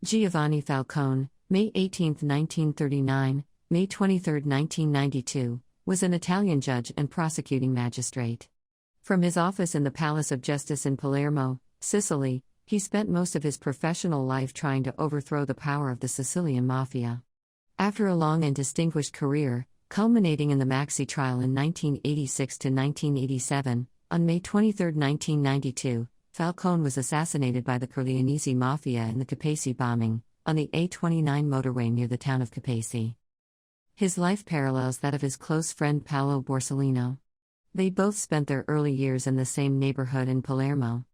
Giovanni Falcone, May 18, 1939, May 23, 1992, was an Italian judge and prosecuting magistrate. From his office in the Palace of Justice in Palermo, Sicily, he spent most of his professional life trying to overthrow the power of the Sicilian Mafia. After a long and distinguished career, culminating in the Maxi trial in 1986 to 1987, on May 23, 1992, Falcone was assassinated by the Corleonese Mafia in the Capaci bombing, on the A29 motorway near the town of Capaci. His life parallels that of his close friend Paolo Borsellino. They both spent their early years in the same neighborhood in Palermo.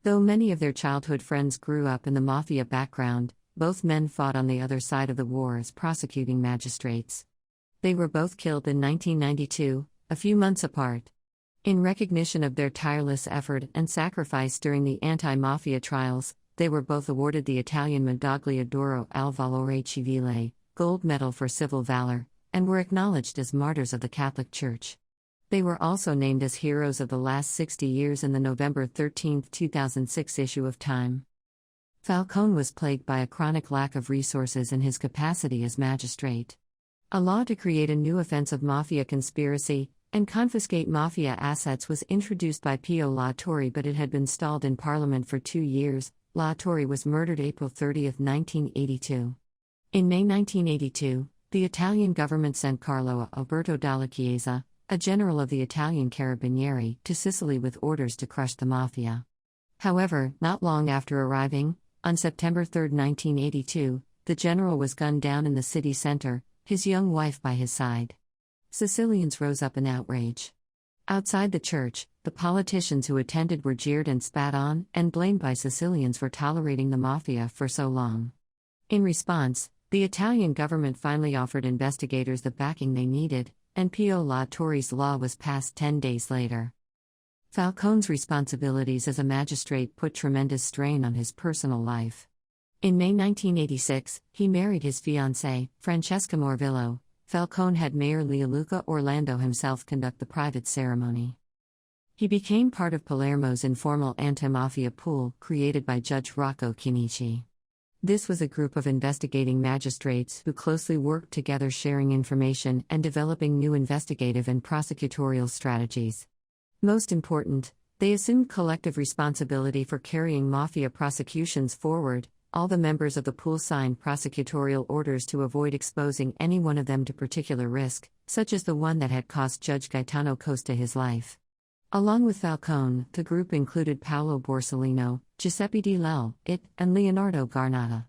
Though many of their childhood friends grew up in the Mafia background, both men fought on the other side of the war as prosecuting magistrates. They were both killed in 1992, a few months apart. In recognition of their tireless effort and sacrifice during the anti-mafia trials, they were both awarded the Italian Medaglia d'Oro al Valore Civile, Gold Medal for Civil Valor, and were acknowledged as martyrs of the Catholic Church. They were also named as heroes of the last 60 years in the November 13, 2006 issue of Time. Falcone was plagued by a chronic lack of resources in his capacity as magistrate. A law to create a new offense of mafia conspiracy and confiscate mafia assets was introduced by Pio La Torre, but it had been stalled in Parliament for 2 years. La Torre was murdered April 30, 1982. In May 1982, the Italian government sent Carlo Alberto Dalla Chiesa, a general of the Italian Carabinieri, to Sicily with orders to crush the mafia. However, not long after arriving, on September 3, 1982, the general was gunned down in the city center, his young wife by his side. Sicilians rose up in outrage. Outside the church, the politicians who attended were jeered and spat on, and blamed by Sicilians for tolerating the mafia for so long. In response, the Italian government finally offered investigators the backing they needed, and Pio La Torre's law was passed 10 days later. Falcone's responsibilities as a magistrate put tremendous strain on his personal life. In May 1986, he married his fiancée, Francesca Morvillo. Falcone had Mayor Leoluca Orlando himself conduct the private ceremony. He became part of Palermo's informal anti-mafia pool, created by Judge Rocco Chinichi. This was a group of investigating magistrates who closely worked together, sharing information and developing new investigative and prosecutorial strategies. Most important, they assumed collective responsibility for carrying mafia prosecutions forward. All the members of the pool signed prosecutorial orders to avoid exposing any one of them to particular risk, such as the one that had cost Judge Gaetano Costa his life. Along with Falcone, the group included Paolo Borsellino, Giuseppe Di Lello, and Leonardo Garnata.